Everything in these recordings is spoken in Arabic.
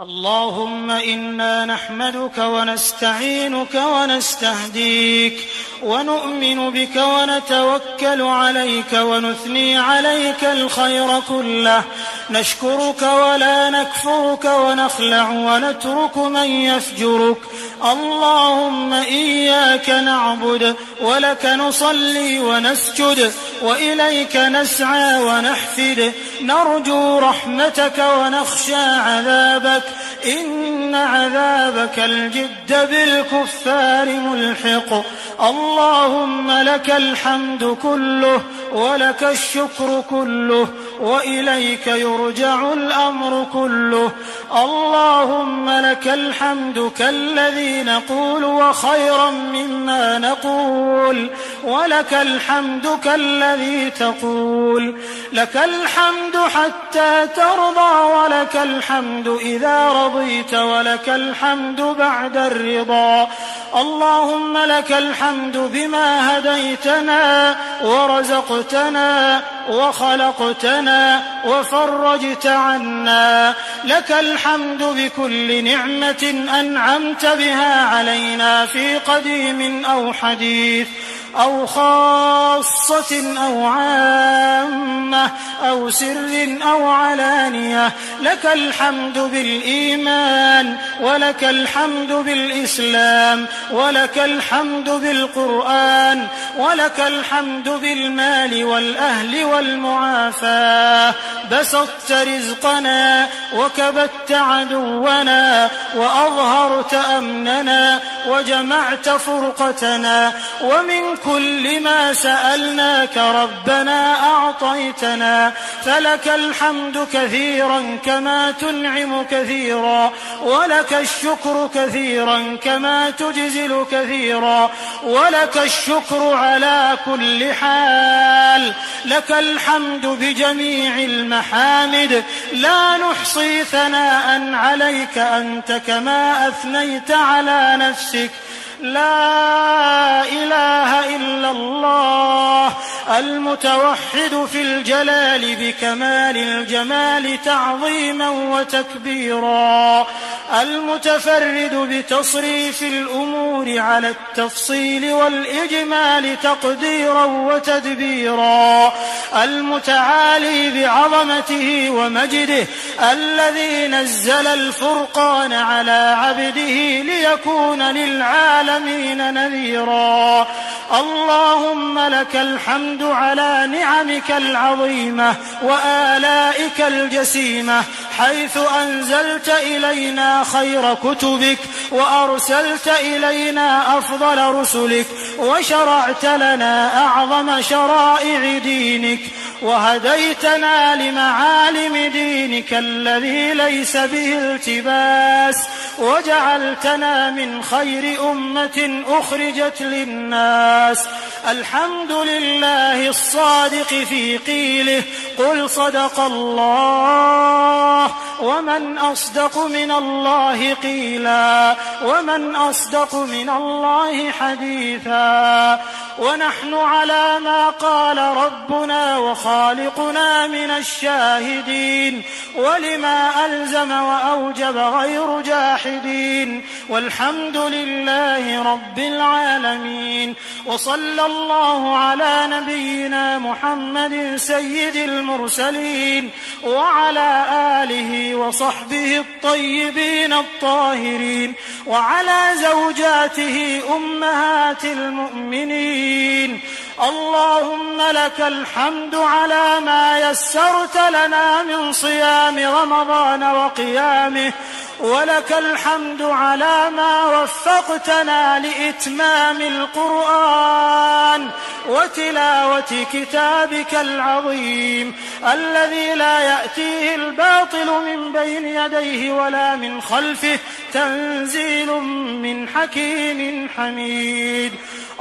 اللهم إنا نحمدك ونستعينك ونستهديك ونؤمن بك ونتوكل عليك ونثني عليك الخير كله، نشكرك ولا نكفرك ونخلع ونترك من يفجرك. اللهم إياك نعبد ولك نصلي ونسجد وإليك نسعى ونحفد، نرجو رحمتك ونخشى عذابك، إن عذابك الجد بالكفار ملحق. اللهم لك الحمد كله ولك الشكر كله وإليك يرجع الأمر كله. اللهم لك الحمد كالذي نقول وخيرا مما نقول، ولك الحمد كالذي تقول. لك الحمد حتى ترضى ولك الحمد إذا رضيت ولك الحمد بعد الرضا. اللهم لك الحمد بما هديتنا ورزقتنا وخلقتنا وفرجت عنا. لك الحمد بكل نعمة أنعمت بها علينا في قديم أو حديث أو خاصة أو عامة أو سر أو علانية. لك الحمد بالإيمان ولك الحمد بالإسلام ولك الحمد بالقرآن ولك الحمد بالمال والأهل والمعافاة. بسطت رزقنا وكبت عدونا وأظهرت أمننا وجمعت فرقتنا، ومن كل ما سألناك ربنا أعطيتنا. فلك الحمد كثيرا كما تنعم كثيرا، ولك الشكر كثيرا كما تجزل كثيرا، ولك الشكر على كل حال. لك الحمد بجميع المحامد، لا نحصي ثناء عليك أنت كما أثنيت على نفسك. لا إله إلا الله المتوحد في الجلال بكمال الجمال تعظيما وتكبيرا، المتفرد بتصريف الأمور على التفصيل والإجمال تقديرا وتدبيرا، المتعالي بعظمته ومجده، الذي نزل الفرقان على عبده ليكون للعالمين نذيرا. اللهم لك الحمد على نعمك العظيمة وآلائك الجسيمة، حيث أنزلت إلينا خير كتبك وأرسلت إلينا أفضل رسلك وشرعت لنا أعظم شرائع دينك وهديتنا لمعالم دينك الذي ليس به التباس، وجعلتنا من خير أمة أخرجت للناس. الحمد لله الصادق في قيله قل صدق الله، ومن أصدق من الله قيلا، ومن أصدق من الله حديثا. ونحن على ما قال ربنا وخالقنا من الشاهدين، ولما ألزم وأوجب غير جاحدين، والحمد لله رب العالمين. وصلى الله على نبينا محمد سيد المرسلين وعلى آله وصحبه الطيبين الطاهرين، وعلى زوجاته أمهات المؤمنين. اللهم لك الحمد على ما يسرت لنا من صيام رمضان وقيامه، ولك الحمد على ما وفقتنا لإتمام القرآن وتلاوة كتابك العظيم الذي لا يأتيه الباطل من بين يديه ولا من خلفه، تنزيل من حكيم حميد.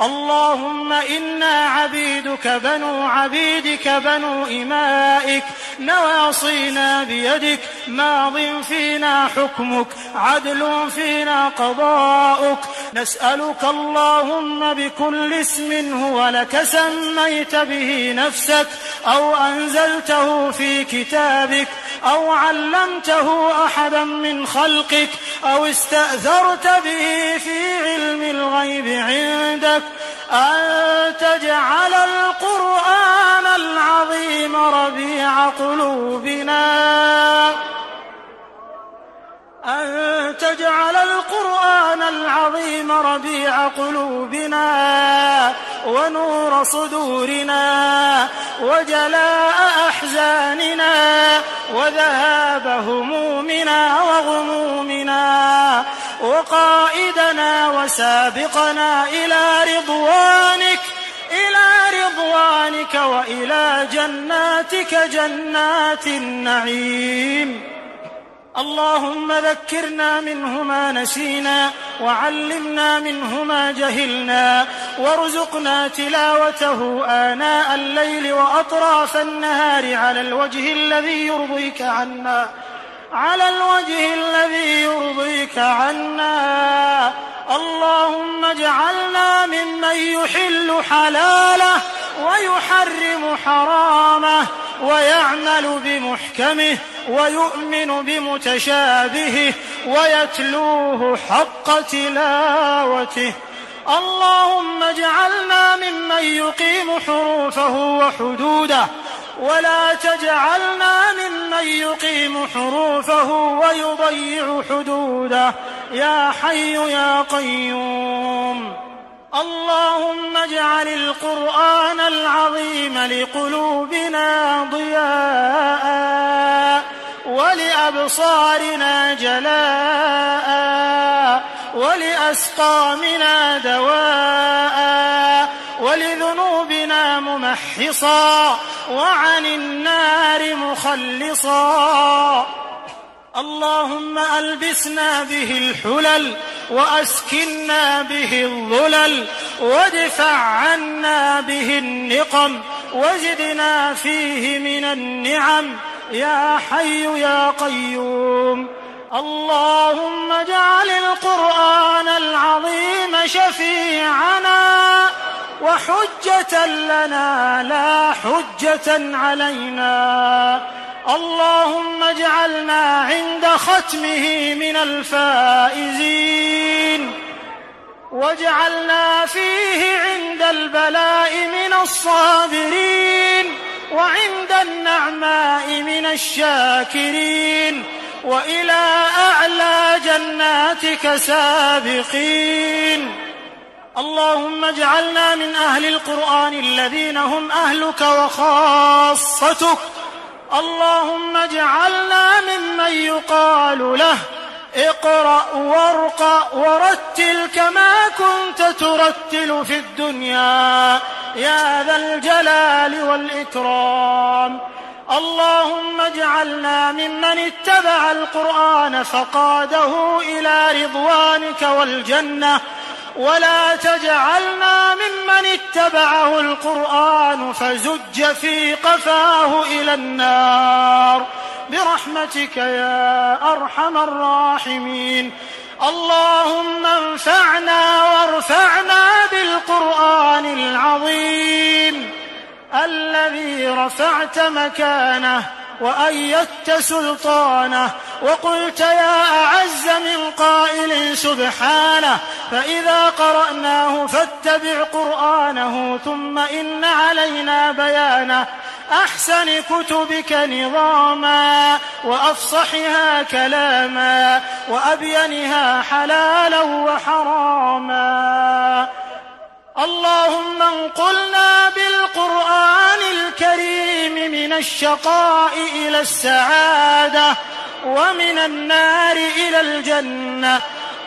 اللهم إنا عبيدك بنو عبيدك بنو إمائك، نواصينا بيدك، ماض فينا حكمك، عدل فينا قضاؤك. نسألك اللهم بكل اسم هو لك سميت به نفسك أو أنزلته في كتابك أو علمته أحدا من خلقك أو استأثرت به في علم الغيب عندك أن تجعل القرآن العظيم ربيع قلوبنا، أن تجعل القرآن العظيم ربيع قلوبنا ونور صدورنا وجلاء أحزاننا وذهاب همومنا وغمومنا وقائدنا وسابقنا إلى رضوانك وإلى جناتك جنات النعيم. اللهم ذكرنا منه ما نسينا وعلمنا منه ما جهلنا وارزقنا تلاوته آناء الليل وأطراف النهار على الوجه الذي يرضيك عنا. اللهم اجعلنا ممن يحل حلاله ويحرم حرامه ويعمل بمحكمه ويؤمن بمتشابهه ويتلوه حق تلاوته. اللهم اجعلنا ممن يقيم حروفه وحدوده ولا تجعلنا ممن يقيم حروفه ويضيع حدوده يا حي يا قيوم. اللهم اجعل القرآن العظيم لقلوبنا ضياء ولأبصارنا جلاء ولأسقامنا دواء ولذنوبنا ممحصا وعن النار مخلصا. اللهم ألبسنا به الحلل وأسكنا به الظلل وادفع عنا به النقم وزدنا فيه من النعم يا حي يا قيوم. اللهم اجعل القرآن العظيم شفيعنا وحجة لنا لا حجة علينا. اللهم اجعلنا عند ختمه من الفائزين واجعلنا فيه عند البلاء من الصابرين وعند النعماء من الشاكرين وإلى أعلى جناتك سابقين. اللهم اجعلنا من أهل القرآن الذين هم أهلك وخاصتك. اللهم اجعلنا ممن يقال له اقرأ وارقى ورتل كما كنت ترتل في الدنيا يا ذا الجلال والإكرام. اللهم اجعلنا ممن اتبع القرآن فقاده إلى رضوانك والجنة ولا تجعلنا ممن اتبعه القرآن فزج في قفاه إلى النار برحمتك يا أرحم الراحمين. اللهم انفعنا وارفعنا بالقرآن العظيم الذي رفعت مكانه وأيدت سلطانه وقلت يا أعز من قائل سبحانه فإذا قرأناه فاتبع قرآنه ثم إن علينا بيانه أحسن كتبك نظاما وأفصحها كلاما وأبينها حلالا وحراما. اللهم انقلنا بالقرآن الكريم من الشقاء إلى السعادة ومن النار إلى الجنة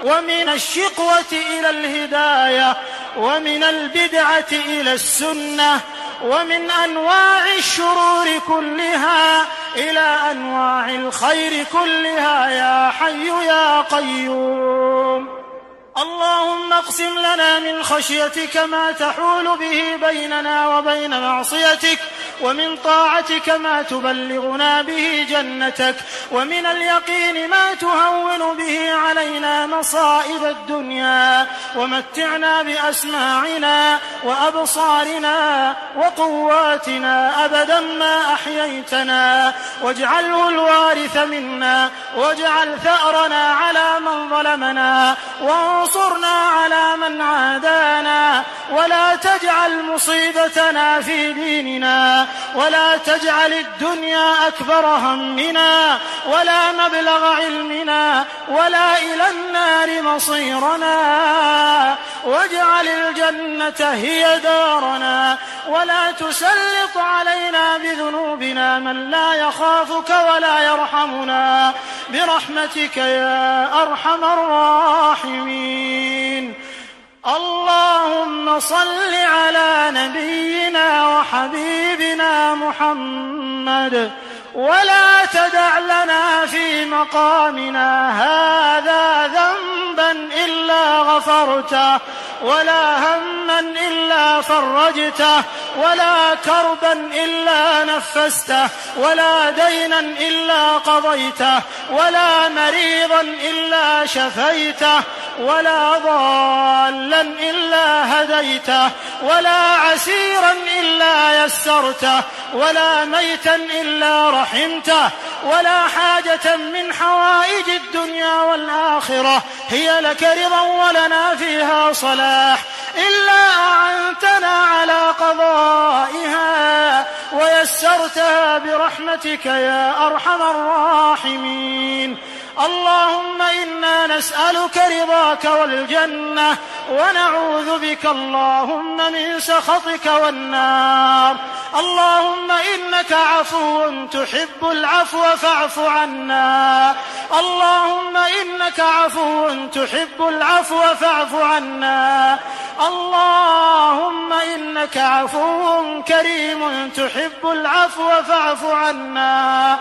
ومن الشقوة إلى الهداية ومن البدعة إلى السنة ومن أنواع الشرور كلها إلى أنواع الخير كلها يا حي يا قيوم. اللهم اقسم لنا من خشيتك ما تحول به بيننا وبين معصيتك ومن طاعتك ما تبلغنا به جنتك، ومن اليقين ما تهون به علينا مصائب الدنيا، ومتعنا بأسماعنا وأبصارنا وقواتنا أبدا ما أحييتنا، واجعله الوارث منا، واجعل ثأرنا على من ظلمنا، وانصرنا على من عادانا، ولا تجعل مصيبتنا في ديننا، ولا تجعل الدنيا أكبر همنا ولا مبلغ علمنا ولا إلى النار مصيرنا، واجعل الجنة هي دارنا، ولا تسلط علينا بذنوبنا من لا يخافك ولا يرحمنا، برحمتك يا أرحم الراحمين. اللهم صل على نبينا وحبيبنا محمد، ولا تدع لنا في مقامنا هذا ذنبا إلا غفرته، ولا هما إلا فرجته، ولا كربا إلا نفسته، ولا دينا إلا قضيته، ولا مريضا إلا شفيته، ولا ضالا إلا هديته، ولا عسيرا إلا يسرته، ولا ميتا إلا رحمته، ولا حاجة من حوائج الدنيا والآخرة هي لك رضا ولنا فيها صلاح إلا أعنتنا على قضائها ويسرتها برحمتك يا أرحم الراحمين. اللهم إنا نسألك رضاك والجنة، ونعوذ بك اللهم من سخطك والنار. اللهم إنك عفو تحب العفو فاعف عنا، اللهم إنك عفو تحب العفو فاعف عنا، اللهم إنك عفو كريم تحب العفو فاعف عنا.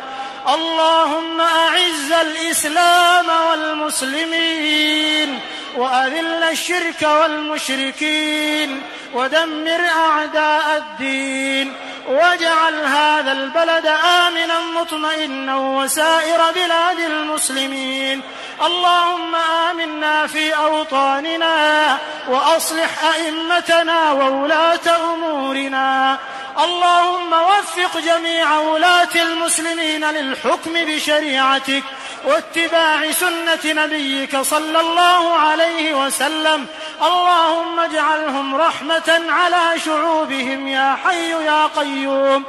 اللهم أعز الإسلام والمسلمين، وأذل الشرك والمشركين، ودمر أعداء الدين، واجعل هذا البلد آمنا مطمئنا وسائر بلاد المسلمين. اللهم آمنا في أوطاننا، وأصلح أئمتنا وولاة أمورنا. اللهم وفق جميع ولاة المسلمين للحكم بشريعتك واتباع سنة نبيك صلى الله عليه وسلم. اللهم اجعلهم رحمة على شعوبهم يا حي يا قيوم.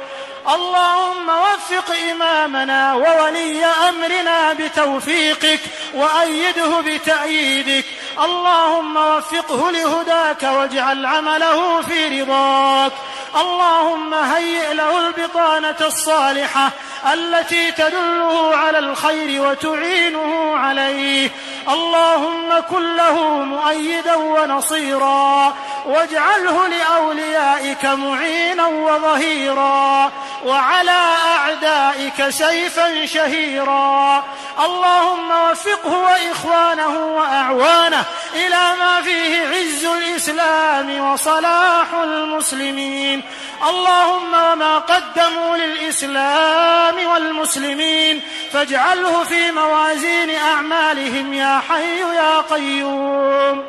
اللهم وفق إمامنا وولي أمرنا بتوفيقك، وأيده بتأييدك. اللهم وفقه لهداك، واجعل عمله في رضاك. اللهم هيئ له البطانة الصالحة التي تدله على الخير وتعينه عليه. اللهم كن له مؤيدا ونصيرا، واجعله لأوليائك معينا وظهيرا، وعلى أعدائك سيفا شهيرا. اللهم وفقه وإخوانه وأعوانه إلى ما فيه عز الإسلام وصلاح المسلمين. اللهم وما قدموا للإسلام والمسلمين فاجعله في موازين أعمالهم يا حي يا قيوم.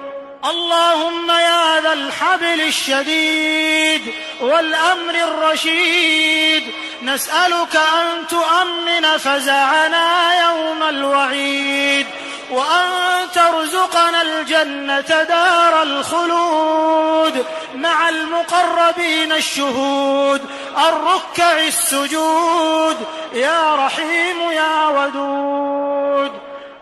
اللهم يا ذا الحبل الشديد والأمر الرشيد، نسألك أن تؤمن فزعنا يوم الوعيد، وأن ترزقنا الجنة دار الخلود مع المقربين الشهود الركع السجود يا رحيم يا ودود.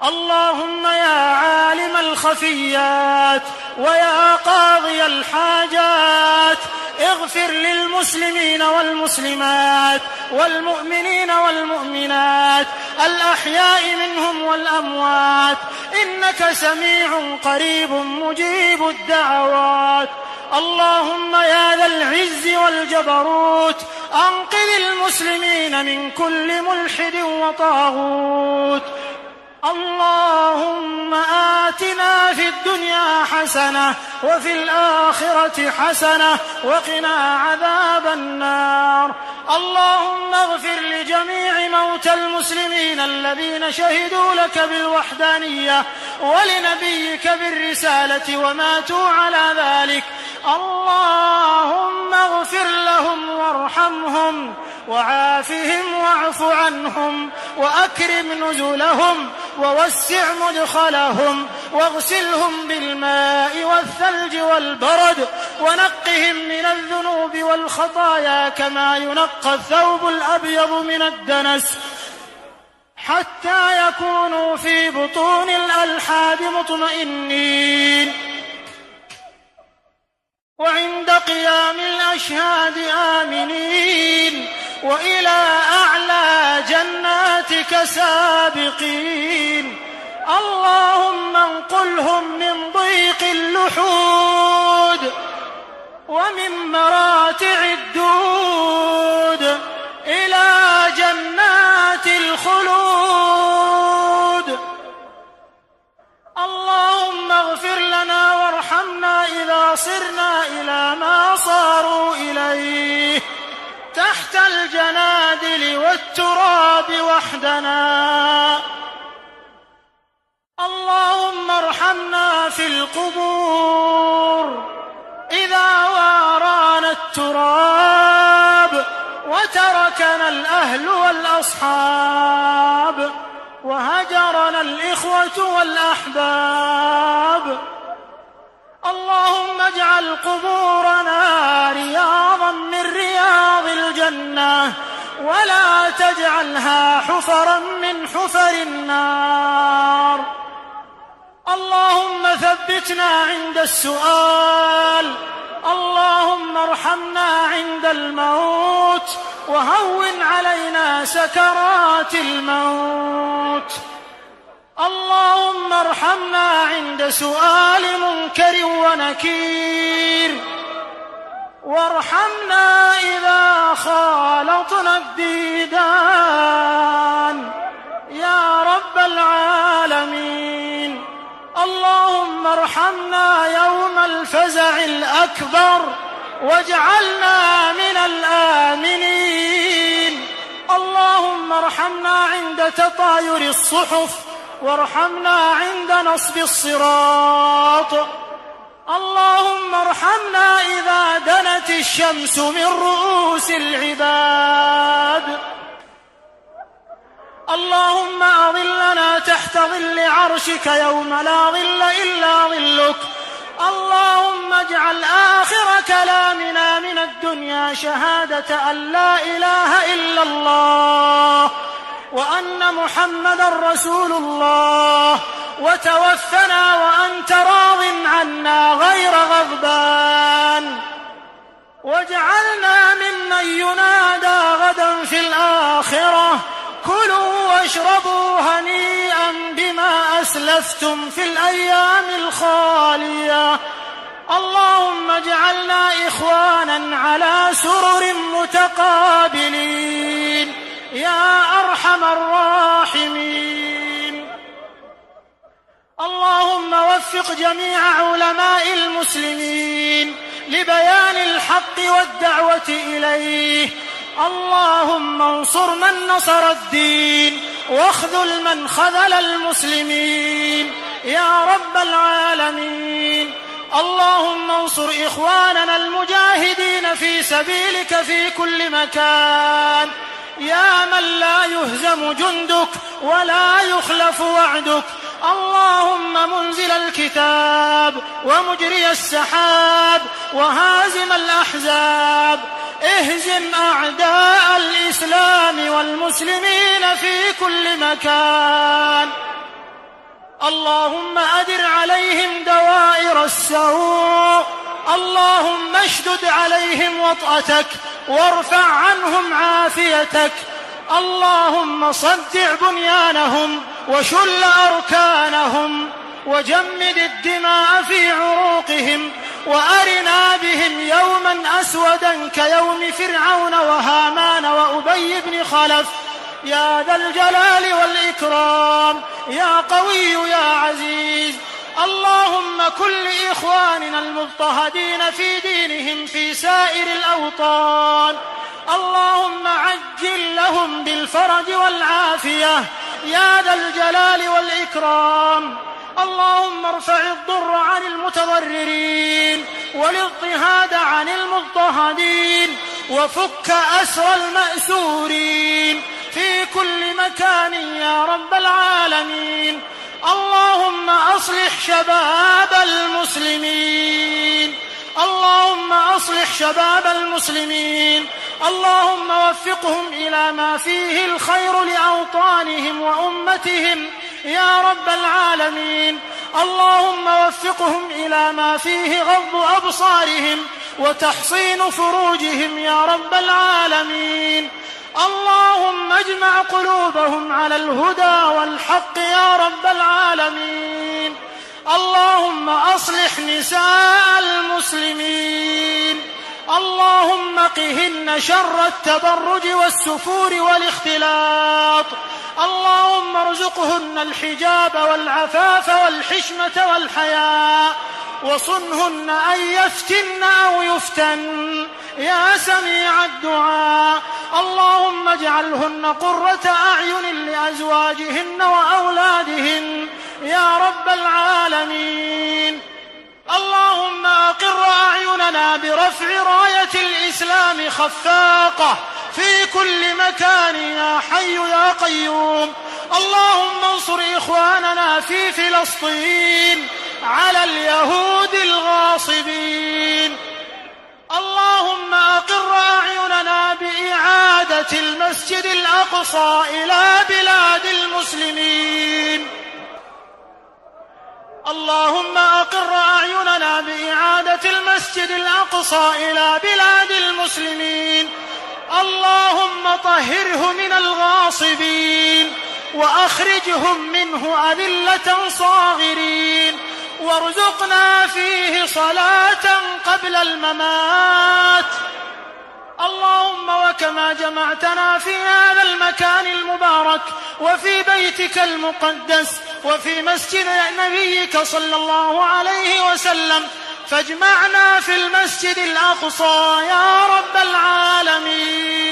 اللهم يا عالم الخفيات ويا قاضي الحاجات، اغفر للمسلمين والمسلمات والمؤمنين والمؤمنات الأحياء منهم والأموات، إنك سميع قريب مجيب الدعوات. اللهم يا ذا العز والجبروت، أنقذ المسلمين من كل ملحد وطاغوت. اللهم آتنا في الدنيا حسنة وفي الآخرة حسنة وقنا عذاب النار. اللهم اغفر لجميع موتى المسلمين الذين شهدوا لك بالوحدانية ولنبيك بالرسالة وماتوا على ذلك. اللهم اغفر لهم وارحمهم وعافهم واعف عنهم وأكرم نزلهم ووسع مدخلهم واغسلهم بالماء والثلج والبرد ونقهم من الذنوب والخطايا كما ينقى الثوب الأبيض من الدنس، حتى يكونوا في بطون الألحاد مطمئنين، وعند قيام الأشهاد آمنين، وإلى أعلى جناتك سابقين. اللهم انقلهم من ضيق اللحود ومن مراتع الدود إلى جنات الخلود. اللهم اغفر لنا وارحمنا إذا صرنا إلى ما صاروا إليه تحت الجنادل والتراب وحدنا. اللهم ارحمنا في القبور إذا وارانا التراب وتركنا الأهل والأصحاب وهجرنا الإخوة والأحباب. اللهم اجعل قبورنا رياضا من رياض الجنة ولا تجعلها حفرا من حفر النار. اللهم ثبتنا عند السؤال. اللهم ارحمنا عند الموت وهون علينا سكرات الموت. اللهم ارحمنا عند سؤال منكر ونكير، وارحمنا إذا خالطنا الديدان يا رب العالمين. اللهم ارحمنا يوم الفزع الأكبر واجعلنا من الآمنين. اللهم ارحمنا عند تطاير الصحف وارحمنا عند نصب الصراط. اللهم ارحمنا إذا دنت الشمس من رؤوس العباد. اللهم أظلنا تحت ظل عرشك يوم لا ظل إلا ظلك. اللهم اجعل آخر كلامنا من الدنيا شهادة أن لا إله إلا الله وأن محمدا رسول الله، وتوفنا وأنت راض عنا غير غضبان، واجعلنا ممن ينادى غدا في الآخرة كلوا واشربوا هنيئا بما أسلفتم في الأيام الخالية. اللهم اجعلنا إخوانا على سرر متقابلين يا أرحم الراحمين. اللهم وفق جميع علماء المسلمين لبيان الحق والدعوة إليه. اللهم انصر من نصر الدين واخذل من خذل المسلمين يا رب العالمين. اللهم انصر إخواننا المجاهدين في سبيلك في كل مكان يا من لا يهزم جندك ولا يخلف وعدك. اللهم منزل الكتاب ومجري السحاب وهازم الأحزاب، اهزم أعداء الإسلام والمسلمين في كل مكان. اللهم أدر عليهم دوائر السوء. اللهم اشدد عليهم وطأتك وارفع عنهم عافيتك. اللهم صدع بنيانهم وشل أركانهم وجمد الدماء في عروقهم، وأرنا بهم يوما أسودا كيوم فرعون وهامان وأبي بن خلف يا ذا الجلال والإكرام يا قوي يا عزيز. اللهم كن لإخواننا المضطهدين في دينهم في سائر الأوطان، اللهم عجل لهم بالفرج والعافية يا ذا الجلال والإكرام. اللهم ارفع الضر عن المتضررين والاضطهاد عن المضطهدين، وفك أسر المأسورين في كل مكان يا رب العالمين. اللهم أصلح شباب المسلمين، اللهم أصلح شباب المسلمين، اللهم وفقهم إلى ما فيه الخير لأوطانهم وأمتهم يا رب العالمين. اللهم وفقهم إلى ما فيه غض أبصارهم وتحصين فروجهم يا رب العالمين. اللهم اجمع قلوبهم على الهدى والحق يا رب العالمين. اللهم أصلح نساء المسلمين، اللهم قهن شر التبرج والسفور والاختلاط، اللهم ارزقهن الحجاب والعفاف والحشمة والحياء، وصنهن أن يفتن أو يفتن يا سميع الدعاء. اللهم اجعلهن قرة أعين لأزواجهن وأولادهن يا رب العالمين. اللهم أقر أعيننا برفع راية الإسلام خفاقة في كل مكان يا حي يا قيوم. اللهم انصر إخواننا في فلسطين على اليهود الغاصبين. اللهم أقر أعيننا بإعادة المسجد الأقصى إلى بلاد المسلمين. اللهم أقر أعيننا بإعادة المسجد الأقصى إلى بلاد المسلمين. اللهم طهره من الغاصبين وأخرجهم منه أذلة صاغرين، وارزقنا فيه صلاة قبل الممات. اللهم وكما جمعتنا في هذا المكان المبارك وفي بيتك المقدس وفي مسجد نبيك صلى الله عليه وسلم، فاجمعنا في المسجد الأقصى يا رب العالمين،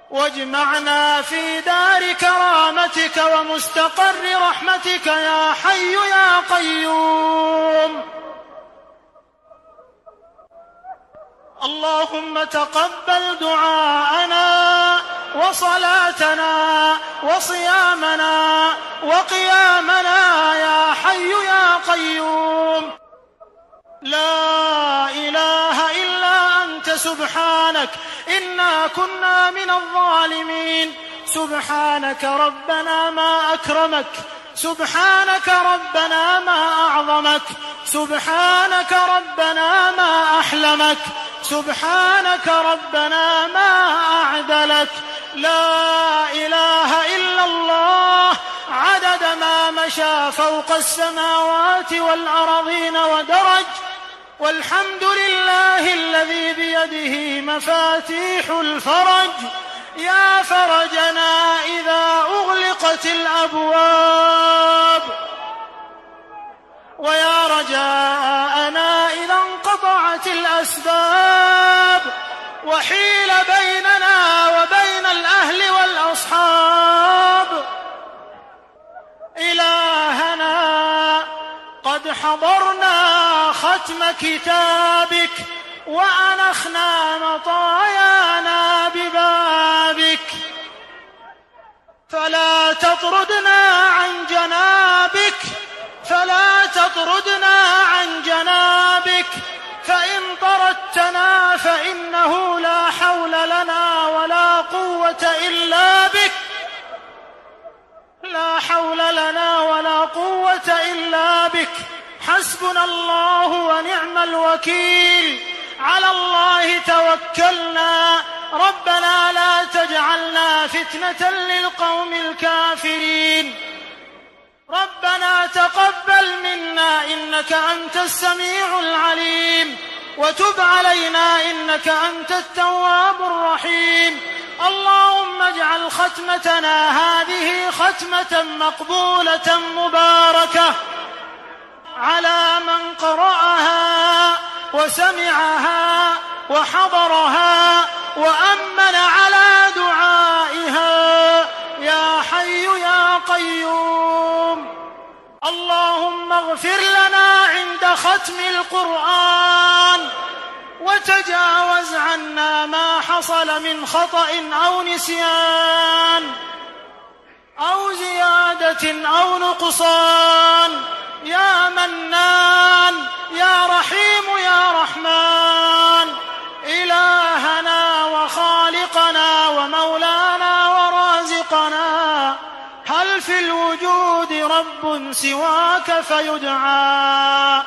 واجمعنا في دار كرامتك ومستقر رحمتك يا حي يا قيوم. اللهم تقبل دعاءنا وصلاتنا وصيامنا وقيامنا يا حي يا قيوم. لا إله إلا أنت سبحانك إنا كنا من الظالمين. سبحانك ربنا ما أكرمك، سبحانك ربنا ما أعظمك، سبحانك ربنا ما أحلمك، سبحانك ربنا ما أعدلك. لا إله إلا الله عدد ما مشى فوق السماوات والأرضين ودرج، والحمد لله الذي بيده مفاتيح الفرج. يا فرجنا إذا أغلقت الأبواب، ويا رجاءنا إذا انقطعت الأسباب، وحيل بيننا وبين الأهل والأصحاب. إلهنا قد حضرنا ختم كتابك وأنخنا مطايانا ببابك، فلا تطردنا عن جنابك، فلا تطردنا عن جنابك، فإن طردتنا فإنه لا حول لنا ولا قوة إلا بك، لا حول لنا ولا قوة إلا بك. حسبنا الله ونعم الوكيل، على الله توكلنا. ربنا لا تجعلنا فتنة للقوم الكافرين. ربنا تقبل منا إنك أنت السميع العليم، وتب علينا إنك أنت التواب الرحيم. اللهم اجعل ختمتنا هذه ختمة مقبولة مباركة على من قرأها وسمعها وحضرها وأمن على دعائها يا حي يا قيوم. اللهم اغفر لنا عند ختم القرآن وتجاوز عنا ما حصل من خطأ أو نسيان أو زيادة أو نقصان يا منان يا رحيم يا رحمن، إلهنا وخالقنا ومولانا ورازقنا. هل في الوجود رب سواك فيدعى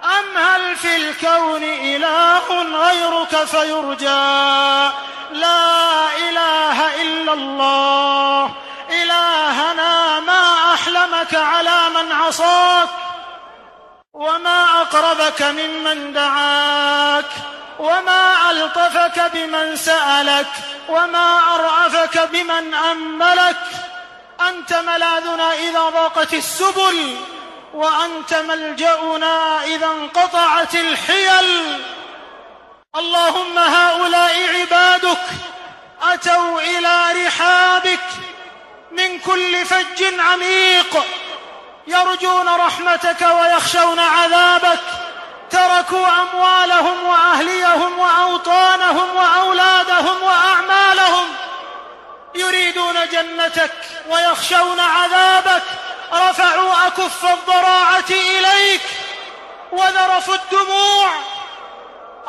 أم هل في الكون إله غيرك فيرجى؟ لا إله إلا الله إلهنا، ما أحلمك على من عصاك وما أقربك ممن دعاك وما ألطفك بمن سألك وما أرأفك بمن أملك. أنت ملاذنا إذا ضاقت السبل وأنت ملجأنا إذا انقطعت الحيل. اللهم هؤلاء عبادك أتوا إلى رحابك من كل فج عميق يرجون رحمتك ويخشون عذابك، تركوا أموالهم وأهليهم وأوطانهم وأولادهم وأعمالهم يريدون جنتك ويخشون عذابك، رفعوا أكف الضراعة إليك وذرفوا الدموع.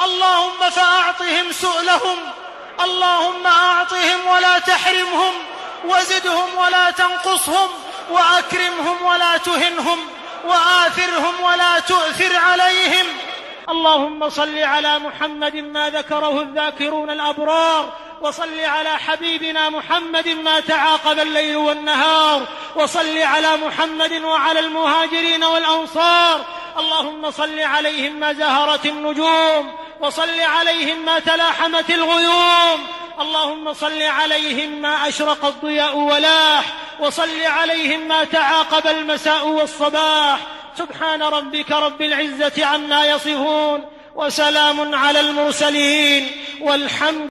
اللهم فأعطهم سؤلهم، اللهم أعطهم ولا تحرمهم، وزدهم ولا تنقصهم، وأكرمهم ولا تهنهم، وآثرهم ولا تؤثر عليهم. اللهم صل على محمد ما ذكره الذاكرون الأبرار، وصل على حبيبنا محمد ما تعاقب الليل والنهار، وصل على محمد وعلى المهاجرين والأنصار. اللهم صل عليهم ما زهرت النجوم، وصل عليهم ما تلاحمت الغيوم. اللهم صل عليهم ما أشرق الضياء ولاح، وصل عليهم ما تعاقب المساء والصباح. سبحان ربك رب العزة عما يصفون، وسلام على المرسلين، والحمد